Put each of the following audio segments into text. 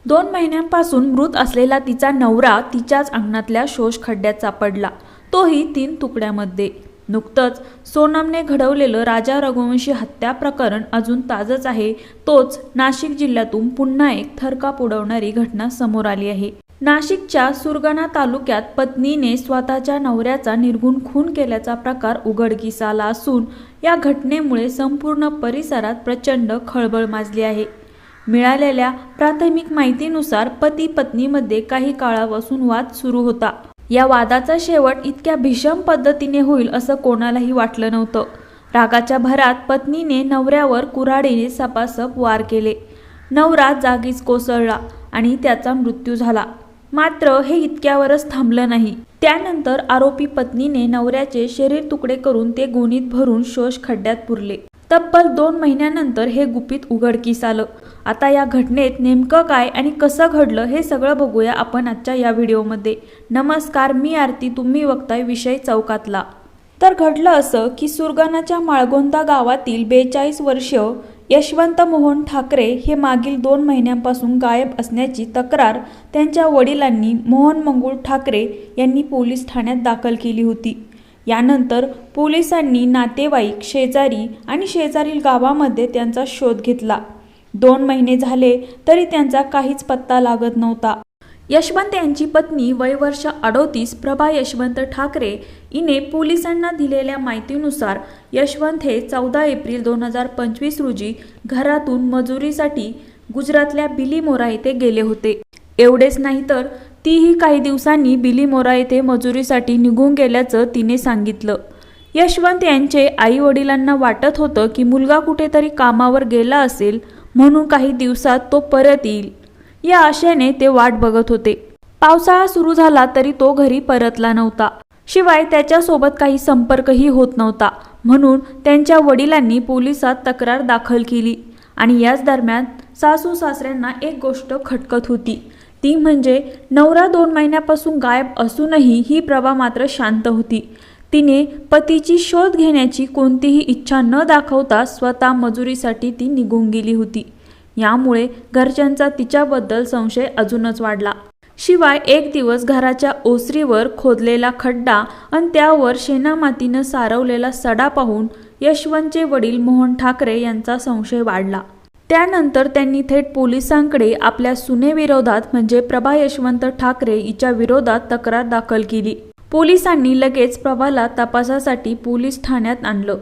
2 महिन्यांपासून मृत असलेला तिचा नवरा तिच्याच अंगणातल्या शोष खड्ड्यात सापडला, तोही 3 तुकड्यामध्ये। नुकतंच सोनमने घडवलेलं राजा रघुवंशी हत्या प्रकरण अजून ताजंच आहे। तोच नाशिक जिल्ह्यातून पुन्हा एक थरकाप उडवणारी घटना समोर आली आहे। नाशिकच्या सुरगाणा तालुक्यात पत्नीने स्वतःच्या नवऱ्याचा निर्घृण खून केल्याचा प्रकार उघडकीस आला असून या घटनेमुळे संपूर्ण परिसरात प्रचंड खळबळ माजली आहे। मिळालेल्या प्राथमिक माहितीनुसार पती पत्नीमध्ये काही काळापासून वाद सुरू होता। या वादाचा शेवट इतक्या भीषण पद्धतीने होईल असं कोणालाही वाटलं नव्हतं। रागाच्या भरात पत्नीने नवऱ्यावर कुऱ्हाडीने सपासप वार केले। नवरा जागीच कोसळला आणि त्याचा मृत्यू झाला। मात्र हे इतक्यावरच थांबलं नाही। त्यानंतर आरोपी पत्नीने नवऱ्याचे शरीर तुकडे करून ते गोणीत भरून शोष खड्ड्यात पुरले। तब्बल 2 महिन्यानंतर हे गुपित उघडकीस आलं। आता या घटनेत नेमकं काय आणि कसं घडलं हे सगळं बघूया आपण आजच्या या व्हिडिओमध्ये। नमस्कार, मी आरती, तुम्ही बघताय विषय चौकातला। तर घडलं असं की सुरगाणाच्या माळगोंदा गावातील 42 वर्षीय यशवंत मोहन ठाकरे हे मागील 2 महिन्यांपासून गायब असण्याची तक्रार त्यांच्या वडिलांनी मोहन मंगळ ठाकरे यांनी पोलीस ठाण्यात दाखल केली होती। यानंतर पोलिसांनी नातेवाईक, शेजारी आणि शेजारील गावामध्ये त्यांचा शोध घेतला। 2 महिने झाले तरी त्यांचा काहीच पत्ता लागत नव्हता। यशवंत यांची पत्नी वय वर्ष 38 प्रभा यशवंत ठाकरे हिने पोलिसांना दिलेल्या माहितीनुसार यशवंत हे 14 एप्रिल 2025 रोजी घरातून मजुरीसाठी गुजरातल्या बिलीमोरा येथे गेले होते। एवढेच नाही तर तीही काही दिवसांनी बिलीमोरा येथे मजुरीसाठी निघून गेल्याचं तिने सांगितलं। यशवंत यांचे आई वडिलांना वाटत होतं की मुलगा कुठेतरी कामावर गेला असेल, म्हणून काही दिवसात तो परत येईल या आशेने ते वाट बघत होते। पावसाळा सुरू झाला तरी तो घरी परतला नव्हता। शिवाय त्याच्यासोबत काही संपर्कही होत नव्हता, म्हणून त्यांच्या वडिलांनी पोलिसात तक्रार दाखल केली। आणि याच दरम्यान सासू सासऱ्यांना एक गोष्ट खटकत होती, ती म्हणजे नवरा 2 महिन्यापासून गायब असूनही ही प्रभा मात्र शांत होती। तिने पतीची शोध घेण्याची कोणतीही इच्छा न दाखवता स्वतः मजुरीसाठी ती निघून गेली होती। यामुळे घरच्यांचा तिच्याबद्दल संशय अजूनच वाढला। शिवाय एक दिवस घराच्या ओसरीवर खोदलेला खड्डा आणि त्यावर शेणामातीनं सारवलेला सडा पाहून यशवंतचे वडील मोहन ठाकरे यांचा संशय वाढला। त्यानंतर त्यांनी थेट पोलिसांकडे आपल्या सुनेविरोधात म्हणजे प्रभा यशवंत ठाकरे हिच्या विरोधात तक्रार दाखल केली। पोलिसांनी लगेच प्रभाला तपासासाठी पोलीस ठाण्यात आणलं।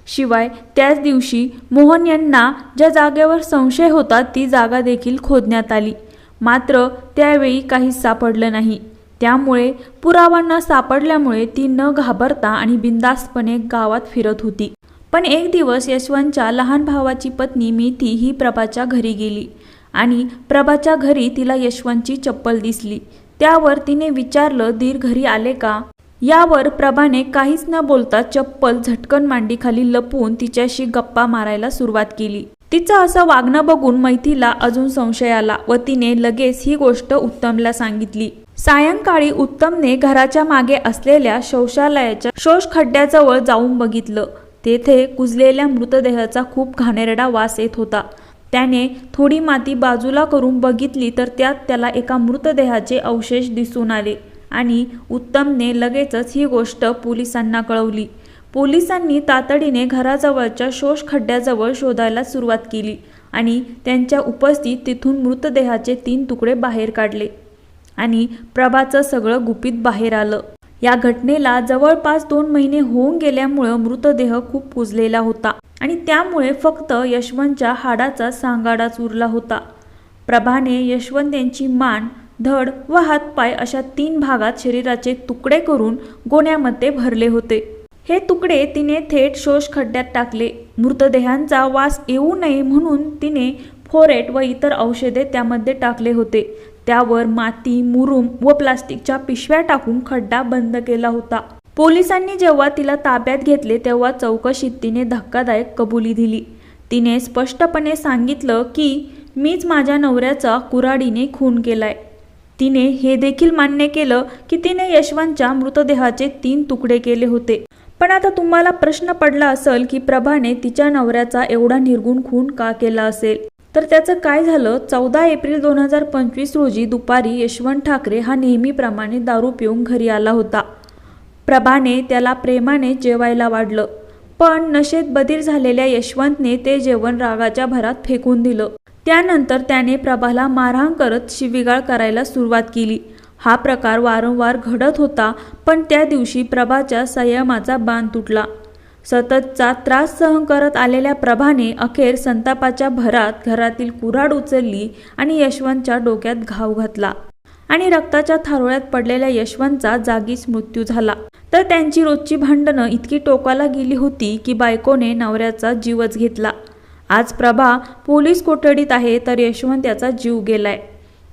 शिवाय त्याच दिवशी मोहन यांना ज्या जागेवर संशय होता ती जागा देखील खोदण्यात आली। मात्र त्यावेळी काहीच सापडलं नाही। त्यामुळे पुरावा न सापडल्यामुळे ती न घाबरता आणि बिनधास्तपणे गावात फिरत होती। पण एक दिवस यशवंतच्या लहान भावाची पत्नी मीठी ही प्रभाच्या घरी गेली आणि प्रभाच्या घरी तिला यशवंतची चप्पल दिसली। त्यावर तिने विचारलं, दीर घरी आले का? यावर प्रभाने काहीच न बोलता चप्पल झटकन मांडीखाली लपवून तिच्याशी गप्पा मारायला सुरुवात केली। तिचं असं वागणं बघून मैथीला अजून संशय आला व तिने लगेच ही गोष्ट उत्तमला सांगितली। सायंकाळी उत्तमने घराच्या मागे असलेल्या शौचालयाच्या शोष खड्ड्याजवळ जाऊन बघितलं। तेथे कुजलेल्या मृतदेहाचा खूप घाणेरडा वास येत होता। त्याने थोडी माती बाजूला करून बघितली तर त्यात त्याला एका मृतदेहाचे अवशेष दिसून आले आणि उत्तमने लगेचच ही गोष्ट पोलिसांना कळवली। पोलिसांनी तातडीने घराजवळच्या शोष खड्ड्याजवळ शोधायला सुरुवात केली आणि त्यांच्या उपस्थित तिथून मृतदेहाचे 3 तुकडे बाहेर काढले आणि प्रभाचं सगळं गुपित बाहेर आलं। या घटनेला जवळपास 2 महिने होऊन गेल्यामुळे मृतदेह खूप कुजलेला होता आणि त्यामुळे फक्त यशवंतच्या हाडाचा सांगाडाच उरला होता। प्रभाने यशवंत यांची मान, धड व हातपाय अशा 3 भागात शरीराचे तुकडे करून गोण्यामध्ये भरले होते। हे तुकडे तिने थेट शोष खड्ड्यात टाकले। मृतदेहांचा वास येऊ नये म्हणून तिने फोरेट व इतर औषधे त्यामध्ये टाकले होते। त्यावर माती, मुरुम व प्लास्टिकच्या पिशव्या टाकून खड्डा बंद केला होता। पोलिसांनी जेव्हा तिला ताब्यात घेतले तेव्हा चौकशीत तिने धक्कादायक कबुली दिली। तिने स्पष्टपणे सांगितलं की मीच माझ्या नवऱ्याचा कुऱ्हाडीने खून केलाय। तिने हे देखील मान्य केलं की तिने यशवंतच्या मृतदेहाचे 3 तुकडे केले होते। पण आता तुम्हाला प्रश्न पडला असेल की प्रभाने तिच्या नवऱ्याचा एवढा निर्घृण खून का केला असेल? तर त्याचं काय झालं, 14 एप्रिल 2025 रोजी दुपारी यशवंत ठाकरे हा नेहमीप्रमाणे दारू पिऊन घरी आला होता. प्रभाने त्याला प्रेमाने जेवायला वाढलं, पण नशेत बधीर झालेल्या यशवंतने ते जेवण रागाच्या भरात फेकून दिलं. त्यानंतर त्याने प्रभाला मारहाण करत शिवीगाळ करायला सुरुवात केली. हा प्रकार वारंवार घडत होता, पण त्या दिवशी प्रभाच्या संयमाचा बांध तुटला. सततचा त्रास सहन करत आलेल्या प्रभाने अखेर संतापाच्या भरात घरातील कुऱ्हाड उचलली आणि यशवंतच्या डोक्यात घाव घातला आणि रक्ताच्या थारोळ्यात पडलेल्या यशवंतचा जागीच मृत्यू झाला. तर त्यांची रोजची भांडणं इतकी टोकाला गेली होती की बायकोने नवऱ्याचा जीवच घेतला. आज प्रभा पोलीस कोठडीत आहे, तर यशवंत याचा जीव गेलाय.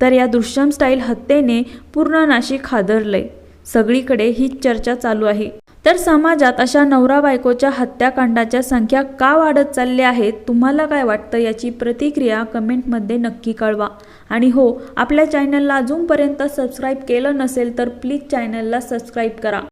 तर या दुष्यम स्टाईल हत्येने पूर्ण नाशिक हादरलंय. सगळीकडे हीच चर्चा चालू आहे. तर समाजात अशा नवरा बायकोच्या हत्याकांडाच्या संख्या का वाढत चालल्या आहेत, तुम्हाला काय वाटतं याची प्रतिक्रिया कमेंटमध्ये नक्की कळवा. आणि हो, आपल्या चॅनलला अजूनपर्यंत सबस्क्राईब केलं नसेल तर प्लीज चॅनलला सबस्क्राईब करा.